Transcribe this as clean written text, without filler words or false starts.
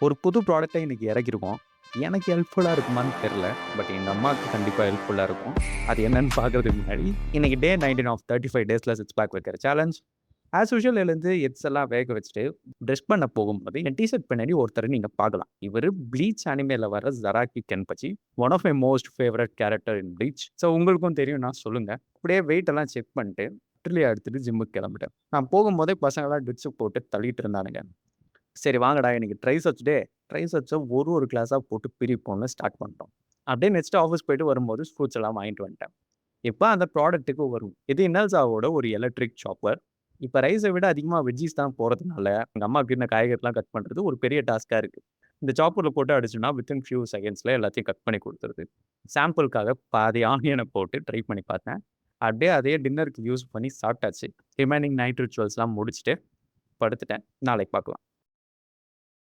ஒரு புது ப்ராடக்ட்ட இன்னைக்கு இறக்கியிருக்கோம். எனக்கு ஹெல்ப்ஃபுல்லா இருக்குமான்னு தெரியல. பட் எங்க அம்மாவுக்கு கண்டிப்பா ஹெல்ப்ஃபுல்லா இருக்கும். அது என்னன்னு பார்க்கறதுக்கு முன்னாடி, இன்னைக்கு டே 19 ஆஃப் 35 டேஸ்ல சிக்ஸ் பேக் வைக்கிற சேலஞ்ச். ஆஸ் யூசுவல் எழுந்து எக்ஸ் எல்லாம் வேக வச்சுட்டு, பிரஷ் பண்ண போகும்போது, என் டீ ஷர்ட் பின்னாடி ஒருத்தர நீங்க பார்க்கலாம். இவரு ப்ளீச் அனிமேல வர Zaraki Kenpachi. One of my most favourite character in Bleach. So உங்களுக்கும் தெரியும்னா சொல்லுங்க. அப்படியே வெயிட் எல்லாம் செக் பண்ணிட்டு, ட்ரில்லிய எடுத்துட்டு ஜிம்முக்கு கிளம்பிட்டேன். நான் போகும்போதே பசங்கலாம் டிப்ஸ் போட்டு தள்ளிட்டு இருந்தானுங்க. சரி வாங்கடா இன்னைக்கு ட்ரைசெப்ஸ் டே. ட்ரைசெப்ஸ ஒரு கிளாஸா போட்டு பிரிப்போம்னு ஸ்டார்ட் பண்ணிட்டோம். அப்படியே நெக்ஸ்ட் ஆஃபீஸ் போயிட்டு வரும்போது ஃப்ரூட்ஸ் எல்லாம் வாங்கிட்டு வந்துட்டேன். இப்ப அந்த ப்ராடக்ட்டுக்கு வரும். இது இனல்சாவோட ஒரு எலக்ட்ரிக் சாப்பர். இப்ப ரைஸ விட அதிகமா வெஜ்ஜீஸ் தான் போறதுனால, எங்க அம்மாக்கு இந்த காய்கறிலாம் கட் பண்றது ஒரு பெரிய டாஸ்க்கா இருக்கு. இந்த சாப்பர்ல போட்டு அடிச்சோம்னா, வித்தின் ஃபியூ செகண்ட்ஸ்ல எல்லாத்தையும் கட் பண்ணி குடுத்துருது. சாம்பிள்க்காக பாதி ஆனியன போட்டு ட்ரை பண்ணி பார்த்தேன். அப்படியே அதே டின்னருக்கு யூஸ் பண்ணி சாப்பிட்டாச்சு. ரிமைனிங் நைட் ரிச்சுவல்ஸ்லாம் முடிச்சுட்டு படுத்துட்டேன். நாளைக்கு பார்க்கலாம்.